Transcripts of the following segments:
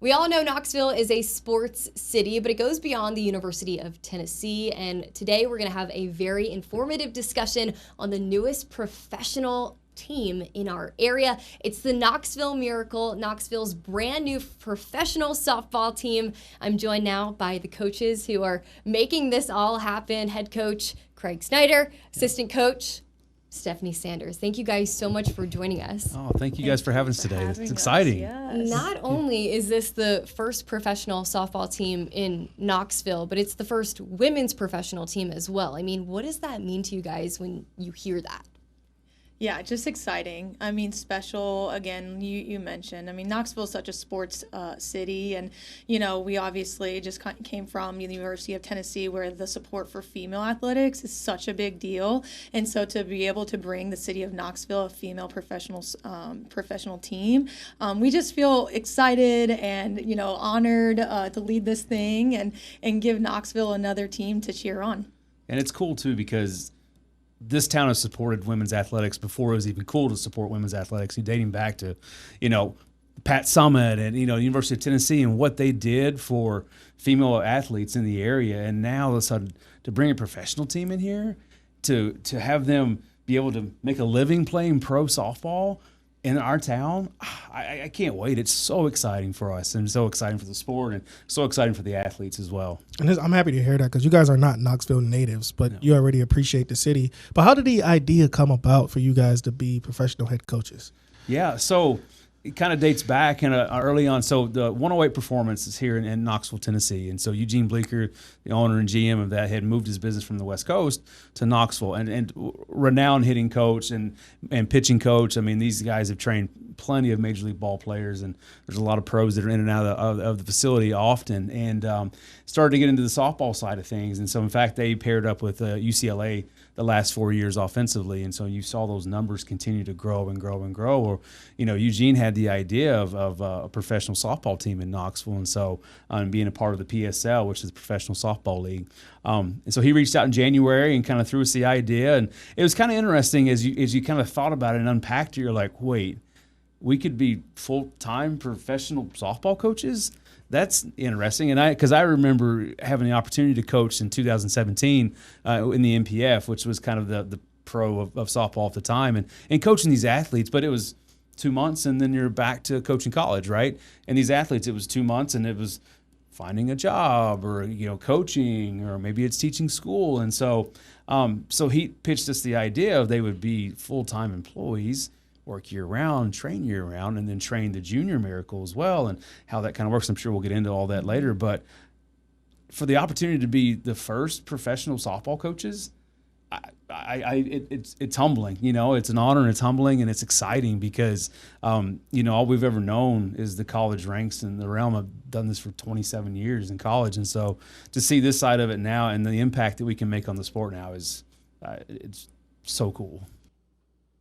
We all know Knoxville is a sports city, but it goes beyond the University of Tennessee. And today we're going to have a very informative discussion on the newest professional team in our area. It's the Knoxville Miracle, Knoxville's brand new professional softball team. I'm joined now by the coaches who are making this all happen. Head coach Craig Snider, assistant coach Stefanie Sanders. Thank you guys so much for joining us. Oh, thank you guys for having us today. It's exciting. Yes. Not only is this the first professional softball team in Knoxville, but it's the first women's professional team as well. I mean, what does that mean to you guys when you hear that? Yeah, just exciting. I mean, special, again, you mentioned. I mean, Knoxville is such a sports city, and, you know, we obviously just came from the University of Tennessee, where the support for female athletics is such a big deal. And so to be able to bring the city of Knoxville a female professional team, we just feel excited and, you know, honored to lead this thing and give Knoxville another team to cheer on. And it's cool, too, because this town has supported women's athletics before it was even cool to support women's athletics, dating back to, you know, Pat Summit and, you know, University of Tennessee and what they did for female athletes in the area. And now, all of a sudden, to bring a professional team in here, to have them be able to make a living playing pro softball in our town, I can't wait. It's so exciting for us and so exciting for the sport and so exciting for the athletes as well. And I'm happy to hear that because you guys are not Knoxville natives, but you already appreciate the city. But how did the idea come about for you guys to be professional head coaches? Yeah, so it kind of dates back and early on. So the 108 Performance is here in Knoxville, Tennessee. And so Eugene Bleeker, the owner and GM of that, had moved his business from the West Coast to Knoxville. And renowned hitting coach and pitching coach. I mean, these guys have trained plenty of Major League ball players. And there's a lot of pros that are in and out of the facility often. And started to get into the softball side of things. And so, in fact, they paired up with UCLA the last 4 years offensively, and so you saw those numbers continue to grow and grow and grow. Or, you know, Eugene had the idea of a professional softball team in Knoxville, and so being a part of the PSL, which is the Professional Softball League. And so he reached out in January and kind of threw us the idea, and it was kind of interesting as you kind of thought about it and unpacked it. You're like, wait, we could be full-time professional softball coaches? That's interesting, and because I remember having the opportunity to coach in 2017 in the MPF, which was kind of the pro of softball at the time, and coaching these athletes. But it was 2 months, and then you're back to coaching college, right? And these athletes, it was 2 months, and it was finding a job, or coaching, or maybe it's teaching school. And so, so he pitched us the idea of they would be full-time employees, work year-round, train year-round, and then train the junior Miracle as well, and how that kind of works. I'm sure we'll get into all that later. But for the opportunity to be the first professional softball coaches, it's humbling. It's an honor, and it's humbling, and it's exciting because, all we've ever known is the college ranks in the realm. I've done this for 27 years in college, and so to see this side of it now and the impact that we can make on the sport now is it's so cool.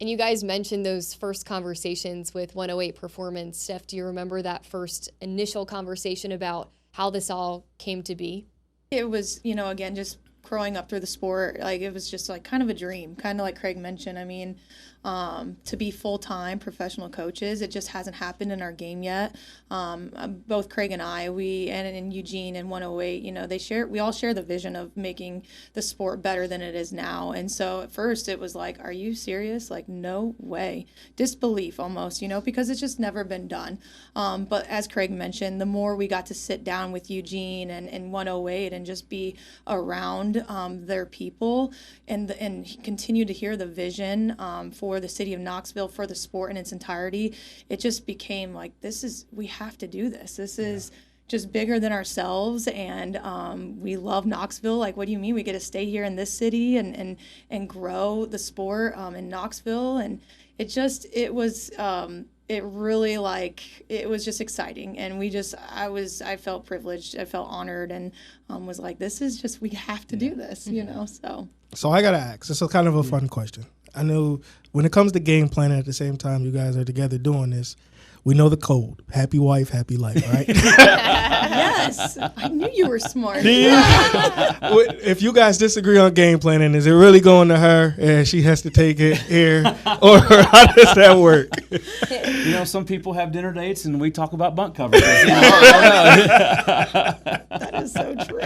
And you guys mentioned those first conversations with 108 Performance. Steph, do you remember that first initial conversation about how this all came to be? It was, again, just growing up through the sport, it was just kind of a dream, kind of like Craig mentioned. I mean, to be full-time professional coaches, it just hasn't happened in our game yet. Both Craig and I, and Eugene and 108, we all share the vision of making the sport better than it is now. And so at first it was like, are you serious? No way. Disbelief almost, because it's just never been done. But as Craig mentioned, the more we got to sit down with Eugene and 108 and just be around their people and continue to hear the vision for the city of Knoxville, for the sport in its entirety, it just became we have to do this. This is just bigger than ourselves, and we love Knoxville. What do you mean we get to stay here in this city and grow the sport in Knoxville? And it was just exciting, and I felt privileged, I felt honored, and was like, this is just, we have to do this, So I gotta ask, this is kind of a fun question. I know when it comes to game planning, at the same time you guys are together doing this, We know the code. Happy wife, happy life, right? Yes, I knew you were smart. If you guys disagree on game planning, is it really going to her and she has to take it here? Or how does that work? You know, some people have dinner dates and we talk about bunt coverages. That is so true.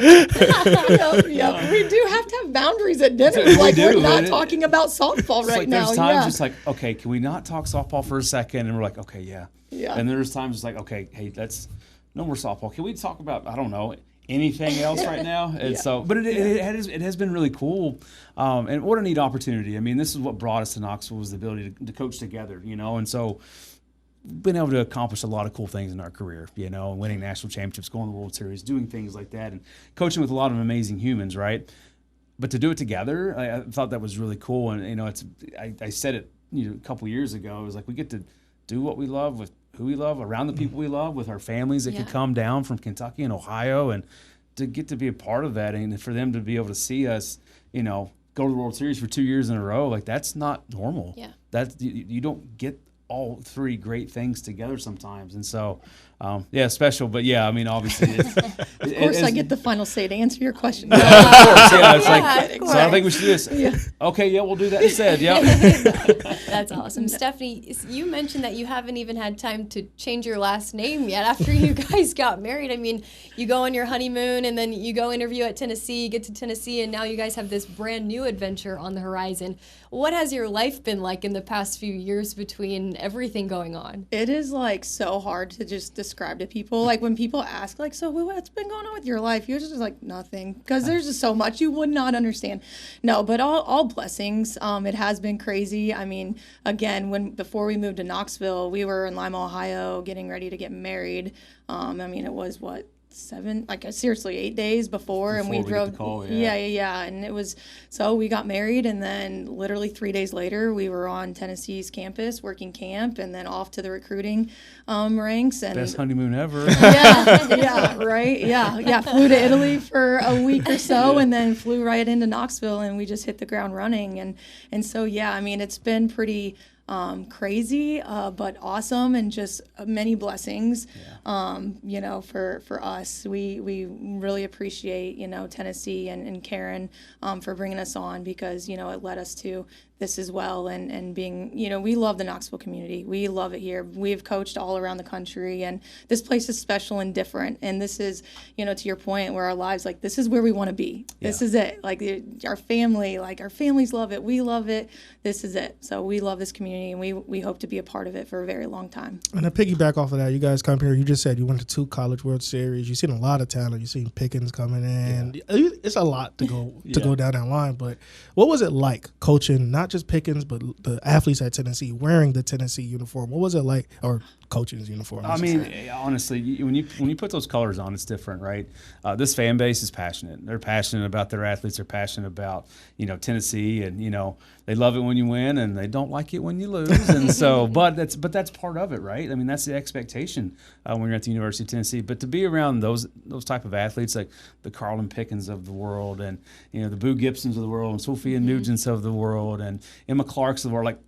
Yep. We do have to have boundaries at dinner. Like, we're not talking about softball It's right like now. there's times it's like, okay, can we not talk softball for a second? And we're like, okay, yeah. And there's times it's like, okay, hey, that's no more softball. Can we talk about, I don't know, anything else right now? And so, but it has been really cool. And what a neat opportunity. I mean, this is what brought us to Knoxville, was the ability to coach together, you know, and so been able to accomplish a lot of cool things in our career, you know, winning national championships, going to the World Series, doing things like that, and coaching with a lot of amazing humans, right? But to do it together, I thought that was really cool. And, you know, I said it, you know, a couple years ago. It was like, we get to do what we love with who we love, around the people we love, with our families that could come down from Kentucky and Ohio, and to get to be a part of that, and for them to be able to see us, you know, go to the World Series for 2 years in a row, like, that's not normal. Yeah. That's, you don't get all three great things together sometimes. And so, special. But yeah, I mean, obviously, it's, Of course, I get the final say to answer your question. of course, yeah. It's Yeah, so I think we should do this. Yeah. Okay, yeah, we'll do that instead. Yeah. That's awesome. Stefanie, you mentioned that you haven't even had time to change your last name yet after you guys got married. I mean, you go on your honeymoon and then you go interview at Tennessee, get to Tennessee, and now you guys have this brand new adventure on the horizon. What has your life been like in the past few years between everything going on? It is like so hard to just describe to people. Like, when people ask, like, so what's been going on with your life? You're just like, nothing, because there's just so much you would not understand. No, but all blessings. It has been crazy. I mean, again, before we moved to Knoxville, we were in Lima, Ohio, getting ready to get married. I mean, it was seriously 8 days before and we drove. And it was, so we got married, and then literally 3 days later we were on Tennessee's campus working camp, and then off to the recruiting ranks. And Best honeymoon ever. Flew to Italy for a week or so, and then flew right into Knoxville, and we just hit the ground running. And so I mean, it's been pretty crazy, but awesome, and just many blessings. You know, for us, we really appreciate, you know, Tennessee and Karen for bringing us on, because, you know, it led us to this as well, and being, you know, we love the Knoxville community. We love it here. We've coached all around the country, and this place is special and different. And this is, you know, to your point, where our lives, like, this is where we want to be. This is it. Like, our family, like, our families love it. We love it. This is it. So we love this community, and we hope to be a part of it for a very long time. And to piggyback off of that, you guys come here. You just said you went to 2 College World Series. You've seen a lot of talent. You've seen Pickens coming in. It's a lot to go down that line. But what was it like coaching not just Pickens, but the athletes at Tennessee, wearing the Tennessee uniform? What was it like, or coaching's uniform? I mean, honestly, when you put those colors on, it's different, right? This fan base is passionate. They're passionate about their athletes. They're passionate about, you know, Tennessee, and, you know, they love it when you win, and they don't like it when you lose. And so, but that's part of it, right? I mean, that's the expectation when you're at the University of Tennessee. But to be around those type of athletes, like the Carlin Pickens of the world, and, you know, the Boo Gibsons of the world, and Sophia Nugents of the world, and Emma Clarks of the world, like,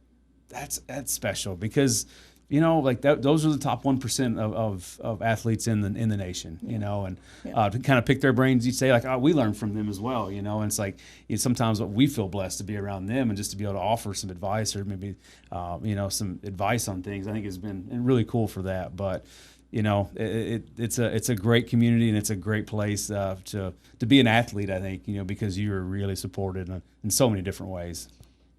that's special, because, you know, like those are the top 1% of athletes in the nation, you know, and to kind of pick their brains each day, like, we learn from them as well, you know. And it's like, sometimes we feel blessed to be around them, and just to be able to offer some advice, or maybe, you know, some advice on things, I think has been really cool for that. But, you know, it's a great community, and it's a great place to be an athlete, I think, you know, because you are really supported in so many different ways.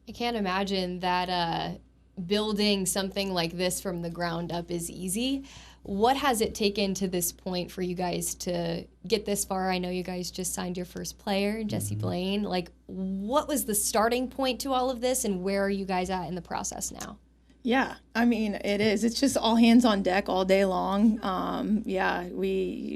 I can't imagine that building something like this from the ground up is easy. What has it taken to this point for you guys to get this far? I know you guys just signed your first player, Jesse Blaine. Like, what was the starting point to all of this, and where are you guys at in the process now? Yeah, I mean, it is. It's just all hands on deck all day long.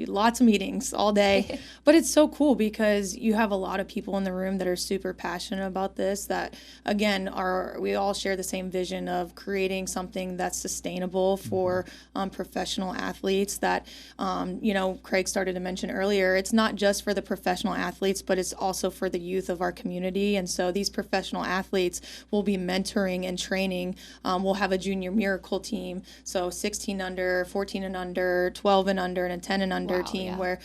Lots of meetings all day, but it's so cool because you have a lot of people in the room that are super passionate about this, that, again, we all share the same vision of creating something that's sustainable for professional athletes that, you know, Craig started to mention earlier. It's not just for the professional athletes, but it's also for the youth of our community. And so these professional athletes will be mentoring and training. We'll have a junior miracle team. So 16 under, 14 and under, 12 and under, and a 10 and under team where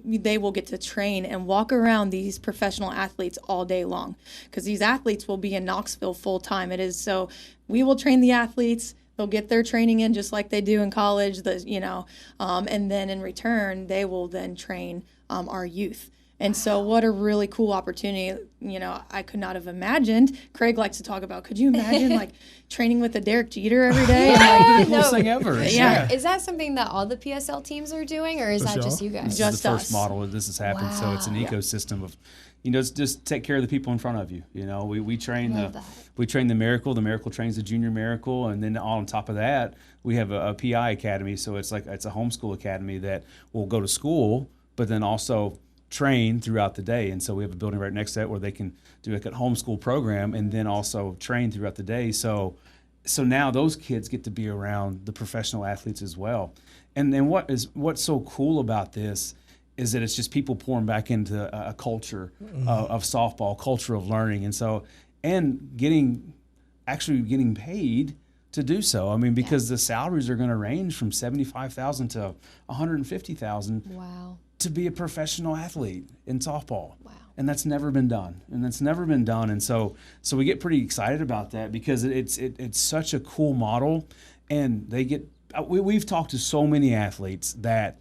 they will get to train and walk around these professional athletes all day long, because these athletes will be in Knoxville full time. It is so we will train the athletes. They'll get their training in just like they do in college, and then in return, they will then train our youth. And so what a really cool opportunity, I could not have imagined. Craig likes to talk about, could you imagine like training with a Derek Jeter every day? The coolest thing ever. Yeah. Is that something that all the PSL teams are doing, or is that just you guys? This is the first model that this has happened. So it's an ecosystem of, just take care of the people in front of you. We train the Miracle. The Miracle trains the Junior Miracle, and then on top of that, we have a PI academy. So it's a homeschool academy that will go to school, but then also train throughout the day. And so we have a building right next to that where they can do like a homeschool program and then also train throughout the day. So now those kids get to be around the professional athletes as well. And what's so cool about this is that it's just people pouring back into a culture of softball, culture of learning, and getting paid to do so. I mean, because the salaries are going to range from $75,000 to $150,000. Wow. To be a professional athlete in softball. Wow. And that's never been done. And so we get pretty excited about that because it's such a cool model. And we've talked to so many athletes that,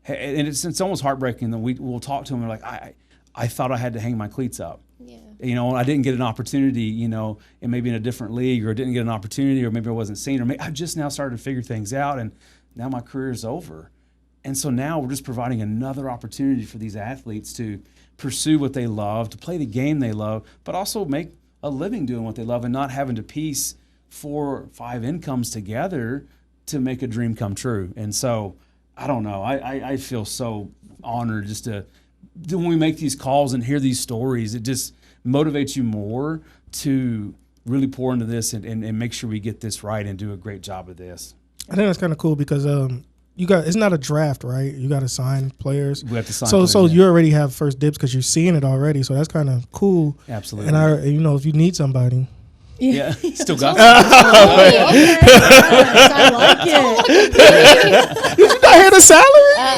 and it's almost heartbreaking that we'll talk to them and they're like, I thought I had to hang my cleats up. Yeah. I didn't get an opportunity, and maybe in a different league, or didn't get an opportunity, or maybe I wasn't seen, or maybe I just now started to figure things out and now my career is over. And so now we're just providing another opportunity for these athletes to pursue what they love, to play the game they love, but also make a living doing what they love and not having to piece 4 or 5 incomes together to make a dream come true. And so, I don't know, I feel so honored just when we make these calls and hear these stories, it just motivates you more to really pour into this and make sure we get this right and do a great job of this. I think that's kind of cool because it's not a draft, right? You got to sign players. We have to sign players. So yeah. You already have first dibs because you're seeing it already. So that's kind of cool. Absolutely. And if you need somebody. Yeah. Still got okay. I like it. Did you not hear the salary? I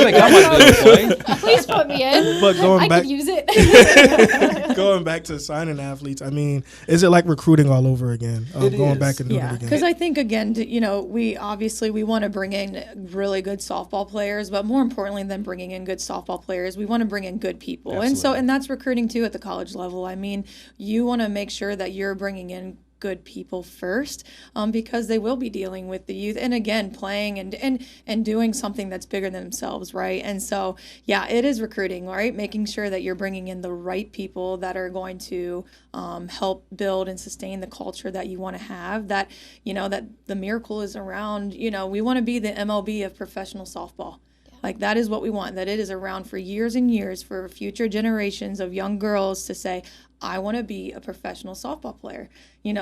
think I might be able to play. Please put me in. But I could use it. Going back to signing athletes, I mean, is it like recruiting all over again? Going back and doing it again? Because I think, again, we want to bring in really good softball players, but more importantly than bringing in good softball players, we want to bring in good people. Absolutely. And that's recruiting too at the college level. I mean, you want to make sure that you're bringing in good people first, because they will be dealing with the youth and again playing and doing something that's bigger than themselves, right? And so it is recruiting, right? Making sure that you're bringing in the right people that are going to help build and sustain the culture that you want to have, that that the Miracle is around. We want to be the MLB of professional softball. Like, that is what we want, that it is around for years and years for future generations of young girls to say, I want to be a professional softball player.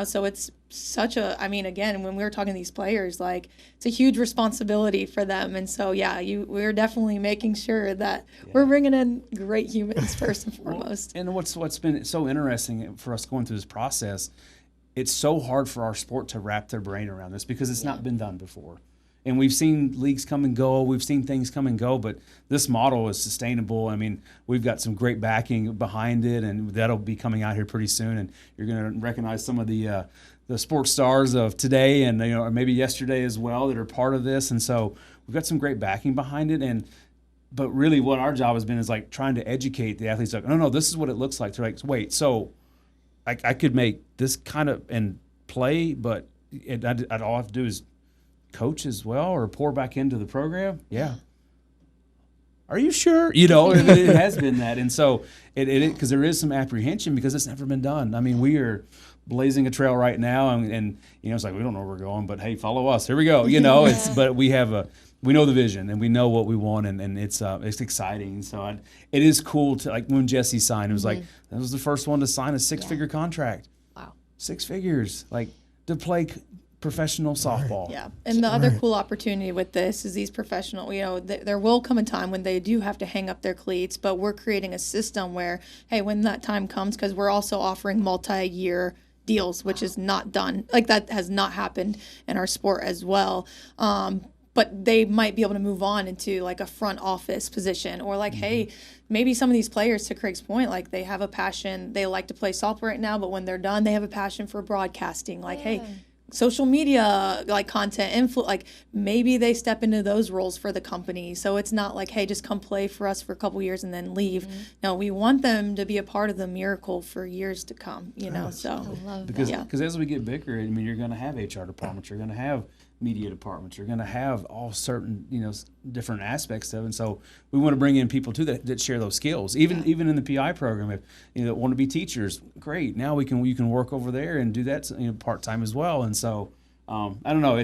So it's such again, when we were talking to these players, like, it's a huge responsibility for them. And so, we're definitely making sure that we're bringing in great humans first and foremost. And what's been so interesting for us going through this process, it's so hard for our sport to wrap their brain around this because it's not been done before. And we've seen leagues come and go. We've seen things come and go, but this model is sustainable. I mean, we've got some great backing behind it, and that'll be coming out here pretty soon. And you're going to recognize some of the sports stars of today and or maybe yesterday as well that are part of this. And so we've got some great backing behind it. But really, what our job has been is like trying to educate the athletes. Like, no, this is what it looks like. They're like, wait, so I could make this kind of and play, but I'd all I have to do is coach as well or pour back into the program. Yeah. Are you sure? It has been that. And so it because there is some apprehension because it's never been done. I mean, we are blazing a trail right now and it's like, we don't know where we're going, but hey, follow us. Here we go. But we know the vision and we know what we want and it's exciting. So it is cool to, like, when Jesse signed, it was like, that was the first one to sign a 6-figure contract. Wow. 6 figures, like, to play professional softball. Yeah. And the other cool opportunity with this is these professional, there will come a time when they do have to hang up their cleats, but we're creating a system where, hey, when that time comes, because we're also offering multi-year deals, which is not done. Like that has not happened in our sport as well. But they might be able to move on into like a front office position, or like, hey, maybe some of these players, to Craig's point, like they have a passion, they like to play softball right now, but when they're done, they have a passion for broadcasting. Like, hey, social media, like content, like maybe they step into those roles for the company. So it's not like, hey, just come play for us for a couple years and then leave. No, we want them to be a part of the miracle for years to come, you know, so. Because as we get bigger, I mean, you're going to have HR departments, you're going to have media departments, you're going to have all certain, you know, different aspects of it. And so we want to bring in people too that share those skills. Even in the PI program, if you know want to be teachers, great. Now you can work over there and do that, you know, part time as well. And so I don't know,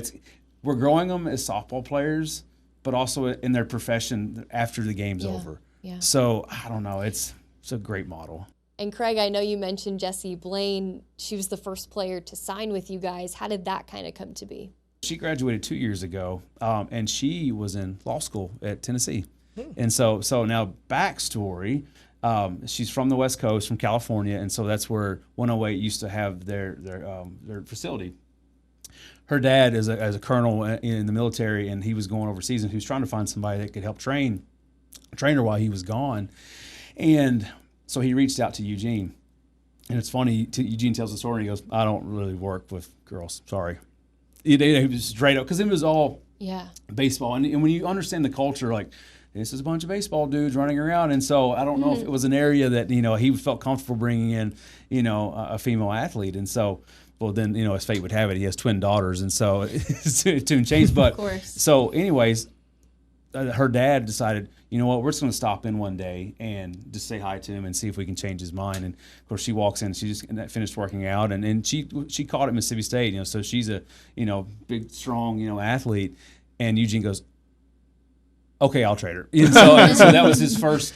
we're growing them as softball players, but also in their profession after the game's over. Yeah. So I don't know, it's a great model. And Craig, I know you mentioned Jessie Blaine. She was the first player to sign with you guys. How did that kind of come to be? She graduated 2 years ago, and she was in law school at Tennessee. And so now backstory, she's from the West Coast, from California, and so that's where 108 used to have their facility. Her dad is a colonel in the military, and he was going overseas, and he was trying to find somebody that could help train her while he was gone. And so he reached out to Eugene. And it's funny, Eugene tells the story, and he goes, I don't really work with girls, sorry. He was straight up, because it was all baseball. And when you understand the culture, like, this is a bunch of baseball dudes running around. And so I don't know if it was an area that, you know, he felt comfortable bringing in, you know, a female athlete. And so, well, then, you know, as fate would have it, he has twin daughters. And so tune changed. But so anyways, her dad decided, you know what, we're just going to stop in one day and just say hi to him and see if we can change his mind. And of course, she walks in, she just finished working out, and she caught at Mississippi State, you know, so she's a, you know, big, strong, you know, athlete. And Eugene goes, okay, I'll trade her. And so that was his first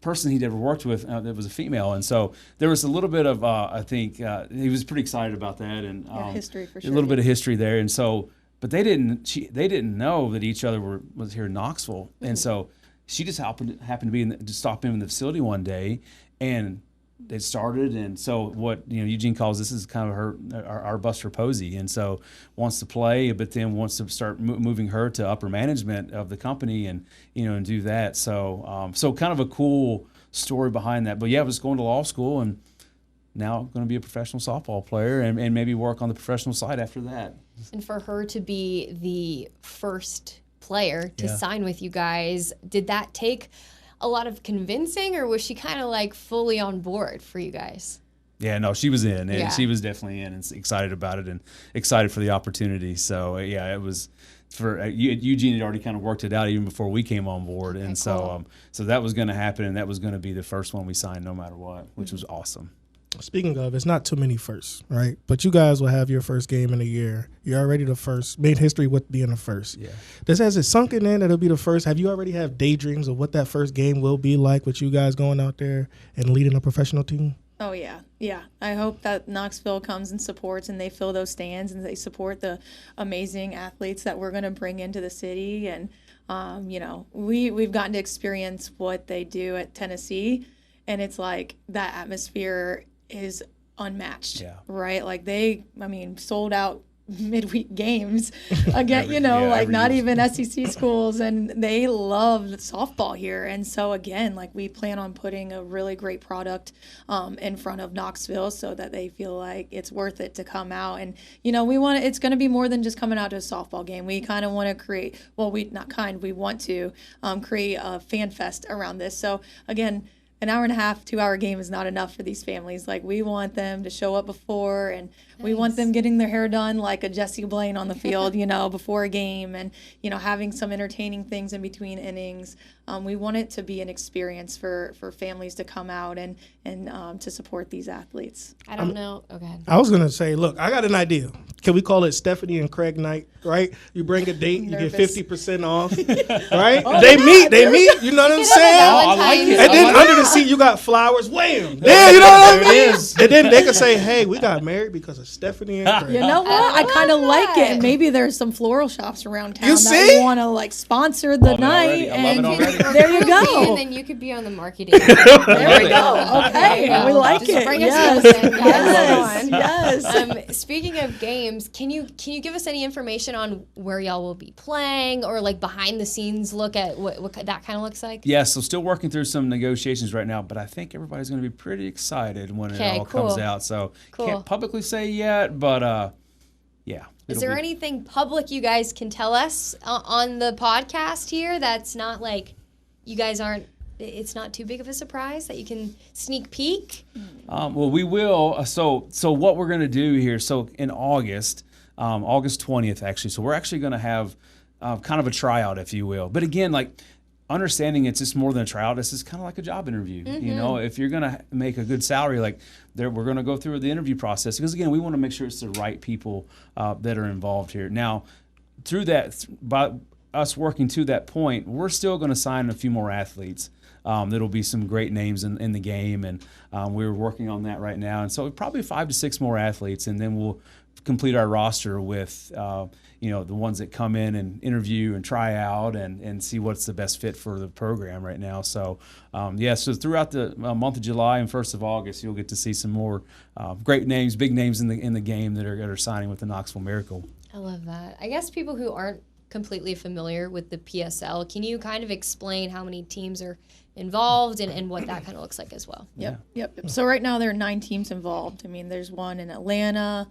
person he'd ever worked with that was a female. And so there was a little bit of, I think, he was pretty excited about that, and history for sure. A little bit of history there. And so, but they didn't know that each other was here in Knoxville, and so she just happened to stop in the facility one day, and they started. And so what, you know, Eugene calls this is kind of our Buster Posey, and so wants to play, but then wants to start moving her to upper management of the company, and you know, and do that. So so kind of a cool story behind that. But yeah, I was going to law school, and now going to be a professional softball player, and maybe work on the professional side after that. And for her to be the first player to sign with you guys, did that take a lot of convincing, or was she kind of like fully on board for you guys? Yeah, no, she was in, and she was definitely in, and excited about it, and excited for the opportunity. So yeah, it was for Eugene had already kind of worked it out even before we came on board, and so that was going to happen, and that was going to be the first one we signed no matter what, which was awesome. Speaking of, it's not too many firsts, right? But you guys will have your first game in a year. You're already the first, made history with being the first. Yeah. Has it sunk in that it'll be the first? Have you already have daydreams of what that first game will be like with you guys going out there and leading a professional team? Oh, yeah. Yeah. I hope that Knoxville comes and supports, and they fill those stands, and they support the amazing athletes that we're going to bring into the city. And, you know, we've gotten to experience what they do at Tennessee, and it's like that atmosphere is unmatched, right? Like sold out midweek games again, you know, like not even SEC schools, and they love softball here. And so again, like we plan on putting a really great product in front of Knoxville so that they feel like it's worth it to come out. And, you know, it's going to be more than just coming out to a softball game. We kind of want to create, we want to create a fan fest around this. So again, an hour and a half, 2 hour game is not enough for these families. Like, we want them to show up before, and we want them getting their hair done like a Jessie Blaine on the field, you know, before a game, and, you know, having some entertaining things in between innings. We want it to be an experience for families to come out and to support these athletes. I don't know. Oh, go ahead. I was going to say, look, I got an idea. Can we call it Stefanie and Craig night, right? You bring a date, you get 50% off, right? They meet, you know what I'm saying? I like it. And then under the see you got flowers. Wham! Yeah, you know what I mean? There it is. And then they could say, hey, we got married because of Stefanie and Craig. You know what? I kind of like it. And that. maybe there's some floral shops around town You that see? want to like sponsor the Love it night. already. I love And it already. there you And go. then you could be on the marketing. There we go. Okay, Yeah. we like Just it. bring Yes. us in. Yes. Yes. Yes. Speaking of games, can you give us any information on where y'all will be playing, or like behind the scenes look at what that kind of looks like? Yeah, so still working through some negotiations right now, but I think everybody's going to be pretty excited when it all comes out. So can't publicly say yet, but yeah. Is there anything public you guys can tell us on the podcast here that's not like you guys aren't? It's not too big of a surprise that you can sneak peek? Well, we will. So what we're going to do here, so in August 20th, actually, so we're actually going to have kind of a tryout, if you will. But again, like, understanding it's just more than a tryout. This is kind of like a job interview. You know, if you're going to make a good salary, like, we're going to go through the interview process. Because, again, we want to make sure it's the right people that are involved here. Now, through that, by us working to that point, we're still going to sign a few more athletes. There'll be some great names in the game, and we're working on that right now. And so probably 5 to 6 more athletes, and then we'll complete our roster with the ones that come in and interview and try out and see what's the best fit for the program right now. So so throughout the month of July and 1st of August, you'll get to see some more great names, big names in the game that are signing with the Knoxville Miracle. I love that. I guess people who aren't completely familiar with the PSL, can you kind of explain how many teams are involved and what that kind of looks like as well? Yep. So right now there are 9 teams involved. I mean, there's one in Atlanta,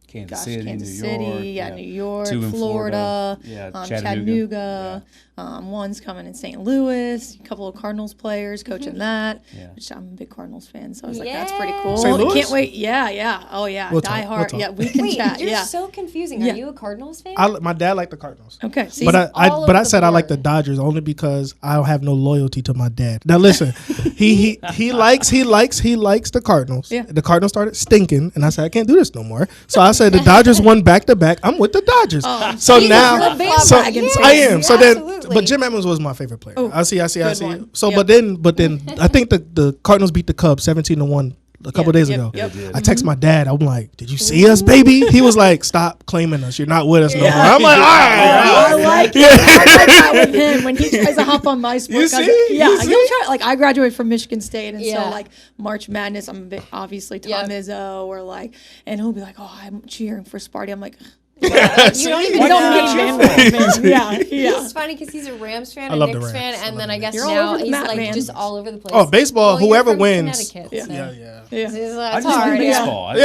Kansas City, New York, 2 in Florida, Chattanooga. One's coming in St. Louis, a couple of Cardinals players coaching that, which I'm a big Cardinals fan, so I was like, that's pretty cool. St. Louis? Can't wait. Yeah. Oh, yeah. We'll Die talk. hard. We'll Yeah, talk. we can Wait, chat. you're Yeah. so confusing. Yeah. Are you a Cardinals fan? My dad liked the Cardinals. Okay. See, But all I over said the I like the board. Dodgers only because I don't have no loyalty to my dad. Now listen, he likes the Cardinals. Yeah. The Cardinals started stinking, and I said I can't do this no more. So I said the Dodgers won back to back. I'm with the Dodgers. So you're now, a bandwagon so fan. I am. So then, Absolutely. but Jim Edmonds was my favorite player. Oh, I see. good one. So, Yep. but then I think the Cardinals beat the Cubs 17-1 a couple days ago. Yep. I text my dad. I'm like, "Did you see us, baby?" He was like, "Stop claiming us. You're not with us no more." I'm like, "All right." I like it. I like that with him when he tries to hop on my sport. You see? Yeah, You see? he'll try. Like I graduated from Michigan State, and Yeah. so like March Madness, I'm a bit obviously Tom Yep. Izzo, or like, and he'll be like, "Oh, I'm cheering for Sparty." I'm like, You don't even "You don't know. need bandwagon." Yeah. It's funny because he's a Rams fan, I a love the Knicks fan, Rams. I and love then the I guess You're all now over the he's map, like man. just all over the place. Oh, baseball. Well, you're Whoever from wins. Connecticut, so Yeah. it's I just hard. like Yeah.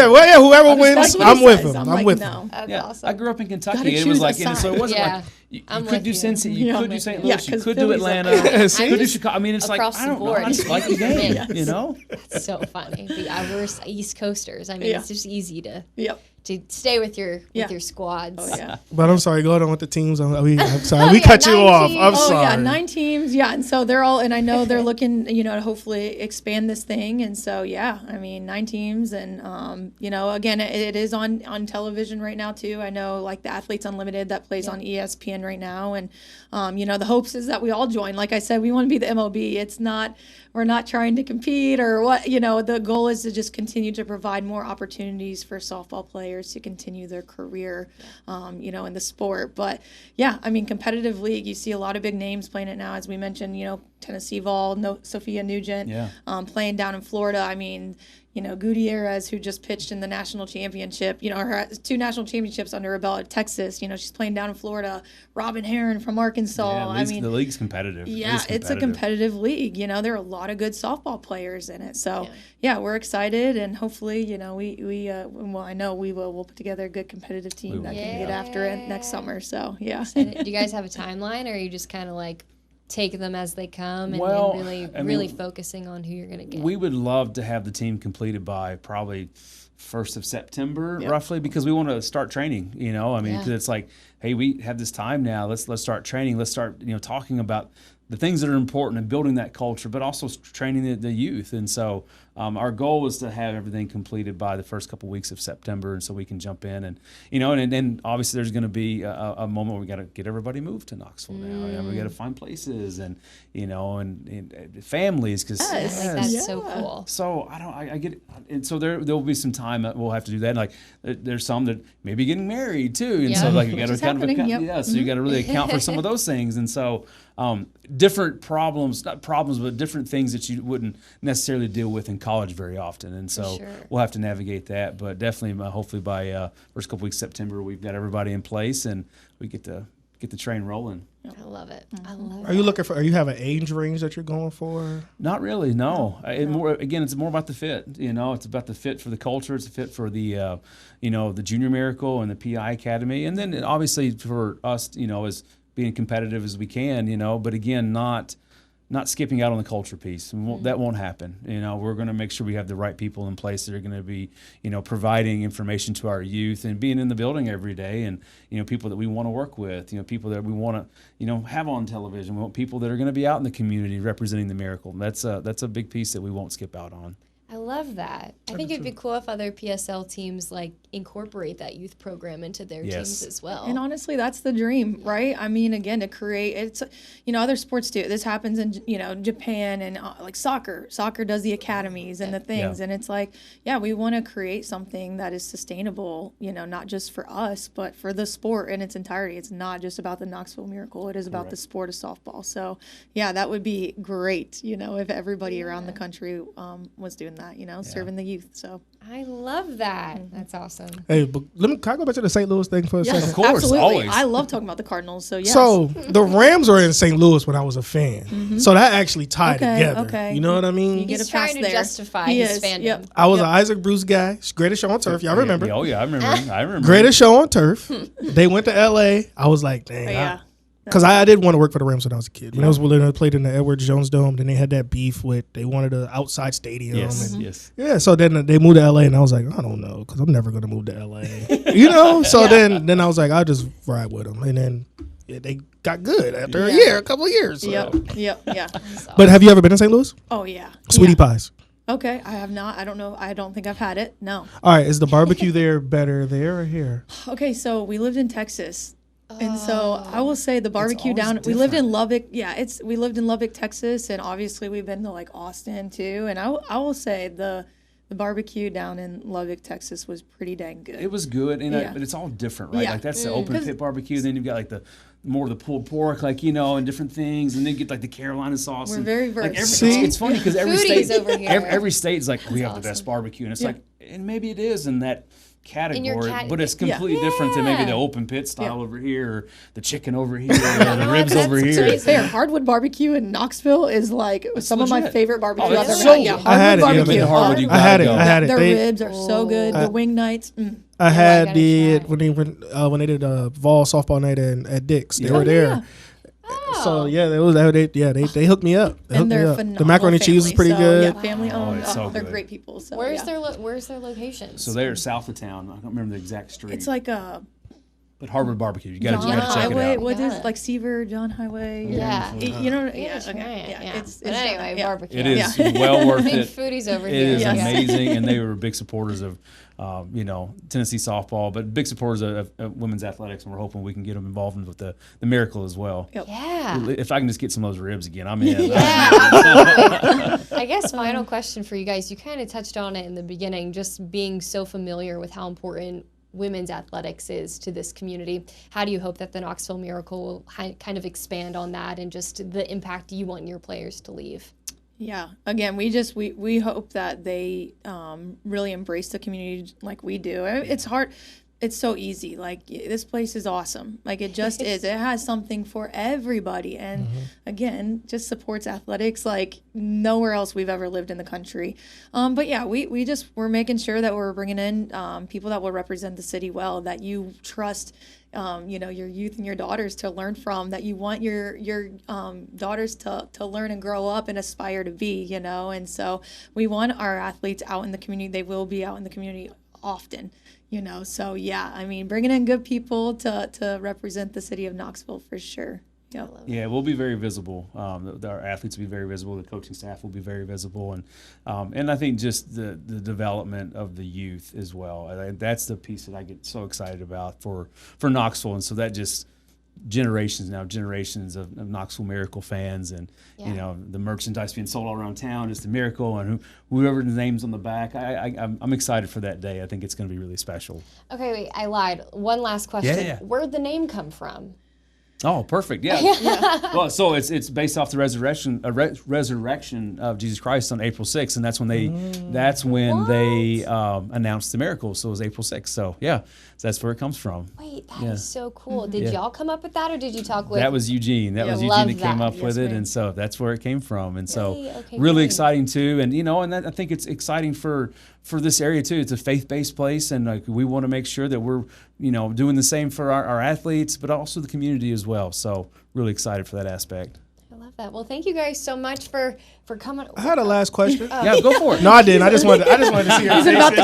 baseball. Whoever wins, That's what he I'm with says. him. I'm I'm like, with no. him. That's Yeah, awesome. I grew up in Kentucky. Gotta It was choose like, a and so it side. wasn't Yeah. like you I'm could do with you. Cincy, you Yeah. could do St. Yeah, Louis, you 'cause could do Philly's up Atlanta, there. you See? could do Chicago. I mean, it's like Across I the don't know. board. I just like the game, Yes. you know. That's so funny. We're East Coasters. I mean, Yeah. it's just easy to Yep. stay with your Yeah. squads. Oh yeah. But I'm sorry. Go on with the teams. I'm sorry. We cut you 9 off. teams. I'm Oh sorry. yeah, 9 teams. Yeah, and so they're all, and I know they're looking, to hopefully expand this thing. And so yeah, I mean 9 teams, and again, it is on television right now too. I know like the Athletes Unlimited that plays on ESPN right now, and the hopes is that we all join. Like I said, we want to be the MLB. We're not trying to compete or what. The goal is to just continue to provide more opportunities for softball players to continue their career, in the sport. But yeah, I mean, competitive league, you see a lot of big names playing it now. As we mentioned, Tennessee Vol, Sophia Nugent, playing down in Florida. I mean, Gutierrez, who just pitched in the national championship, her 2 national championships under her belt at Texas. She's playing down in Florida. Robin Heron from Arkansas. Yeah, the league's competitive. Yeah, it's a competitive league. There are a lot of good softball players in it. So yeah, we're excited, and hopefully, I know we'll put together a good competitive team that can get after it next summer. So yeah. Do you guys have a timeline, or are you just kind of like take them as they come and, Well, really focusing on who you're going to get? We would love to have the team completed by probably 1st of September, roughly, because we want to start training. Because it's like, hey, we have this time now. Let's start training. Let's start talking about the things that are important and building that culture, but also training the youth. And so our goal is to have everything completed by the first couple weeks of September, and so we can jump in and and then obviously there's going to be a moment where we got to get everybody moved to Knoxville now, and we got to find places and and families because that's so cool. So I get it, and so there will be some time that we'll have to do that. And like there's some that may be getting married too, and so like you got to kind of account, so you got to really account for some of those things, and so different problems, not problems, but different things that you wouldn't necessarily deal with in college very often, and so we'll have to navigate that. But definitely, hopefully by first couple weeks of September, we've got everybody in place and we get the train rolling. I love it. I love it. Are you looking for? Are you have an age range that you're going for? Not really. No. It's more about the fit. It's about the fit for the culture. It's a fit for the the Junior Miracle and the PI Academy, and then obviously for us, as being competitive as we can, but again, not skipping out on the culture piece. That won't happen. We're going to make sure we have the right people in place that are going to be, providing information to our youth and being in the building every day, and people that we want to work with, people that we want to, have on television. We want people that are going to be out in the community representing the Miracle. That's a big piece that we won't skip out on. I love that. I think it'd be cool if other PSL teams incorporate that youth program into their teams as well. And honestly, that's the dream, right? I mean, again, to create, it's, other sports do. This happens in, Japan and soccer. Soccer does the academies and the things. And it's we want to create something that is sustainable, not just for us, but for the sport in its entirety. It's not just about the Knoxville Miracle. It is about the sport of softball. So, that would be great, if everybody around the country was doing that, serving the youth. So I love that. That's awesome. Hey, but can I go back to the St. Louis thing for a second? Of course, absolutely. always. I love talking about the Cardinals. So yes. So the Rams were in St. Louis when I was a fan. So that actually tied together. Okay. You know what I mean? You get He's a pass trying to there. justify his fandom. Yep. I was an Isaac Bruce guy. Greatest show on turf. Y'all remember? Oh yeah, I remember. Greatest show on turf. They went to L.A. I was like, dang. Because I did want to work for the Rams when I was a kid. When I was when I played in the Edward Jones Dome, then they had that beef with they wanted an outside stadium. Yes. Yeah, so then they moved to LA, and I was like, I don't know, because I'm never going to move to LA. So then I was like, I'll just ride with them. And then they got good after a couple of years. So. Yep. But have you ever been in St. Louis? Oh, yeah. Sweetie Pies. Okay, I have not. I don't know. I don't think I've had it. No. All right, is the barbecue there better there or here? Okay, so we lived in Texas. And so I will say the barbecue down. Different. We lived in Lubbock. Yeah, we lived in Lubbock, Texas, and obviously we've been to Austin too. And I will say the barbecue down in Lubbock, Texas was pretty dang good. It was good, but it's all different, right? Yeah. That's the open pit barbecue. Then you've got the more of the pulled pork, and different things, and then you get the Carolina sauce. We're and, very versed. It's funny because every Foodies state over here. Every state's we have awesome. the best barbecue, and it's and maybe it is in that category, but it's Yeah. completely different than maybe the open pit style over here, or the chicken over here, or the ribs over To here. be fair, hardwood barbecue in Knoxville is some of my legit. favorite barbecue Oh, I've it's ever so had. Yeah, good. I had hardwood it. barbecue. Yeah, Hardwood, you I had it. gotta I had it. Their They- ribs are so good. The wing nights. I had gotta the try. when they did Vol softball night at Dick's. They were there. yeah. So they hooked me up. They hooked And me they're up. phenomenal. The macaroni and cheese was family, pretty so, good. Yeah, family owned. it's so They're good. great people. So Where's their location? So they're south of town. I don't remember the exact street. It's like a but Hardwood Barbecue. You got John to check Highway. it out. What Yeah. is Seaver John Highway? Yeah. You know. Yeah, Yeah. Okay. Yeah. It's anyway, barbecue. It is well worth Big it. foodies over It here. is Yes. amazing, and they were big supporters of, Tennessee softball, but big supporters of women's athletics, and we're hoping we can get them involved with the Miracle as well. Yep. Yeah. If I can just get some of those ribs again, I'm in. Yeah, absolutely. I guess final question for you guys. You kind of touched on it in the beginning, just being so familiar with how important women's athletics is to this community. How do you hope that the Knoxville Miracle will kind of expand on that and just the impact you want your players to leave? Yeah. Again, we hope that they really embrace the community like we do. It's hard. It's so easy. This place is awesome. It just is. It has something for everybody. And again, just supports athletics like nowhere else we've ever lived in the country. But yeah, we're making sure that we're bringing in people that will represent the city well, that you trust your youth and your daughters to learn from, that you want your daughters to learn and grow up and aspire to be, and so we want our athletes out in the community. They will be out in the community often, so yeah, I mean, bringing in good people to represent the city of Knoxville for sure. Yep. Yeah, we'll be very visible. Our athletes will be very visible. The coaching staff will be very visible, and I think just the development of the youth as well. That's the piece that I get so excited about for Knoxville, and so that just generations of Knoxville Miracle fans, and the merchandise being sold all around town, just a miracle, and whoever the name's on the back. I'm excited for that day. I think it's going to be really special. Okay, wait, I lied. One last question. Yeah. Where'd the name come from? Oh, perfect. Yeah. Well, so it's based off the resurrection of Jesus Christ on April 6th, and that's when they announced the miracle. So it was April 6th. So yeah, so that's where it comes from. Wait, that is so cool. Did y'all come up with that, or did you talk with? That was Eugene. That was love Eugene that came that. up with it, and so that's where it came from. And so Okay, really great. exciting too. And I think it's exciting for this area too. It's a faith-based place, and we want to make sure that we're doing the same for our athletes, but also the community as well. So really excited for that aspect. I love that. Well, thank you guys so much for coming. I had a last question. Yeah, go for it. No, I didn't. I just wanted to see your Is it about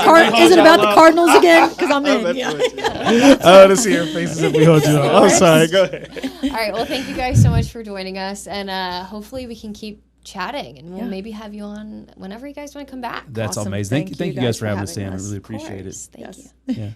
the Cardinals again? Because I'm in. Yeah. I want to see your faces if we hold you on. I'm sorry. Go ahead. All right. Well, thank you guys so much for joining us, and hopefully we can keep chatting, and we'll maybe have you on whenever you guys want to come back. That's Awesome. amazing. Thank you guys for having us having in. I us. really Of appreciate it. course. Thank you. Yes. Yeah.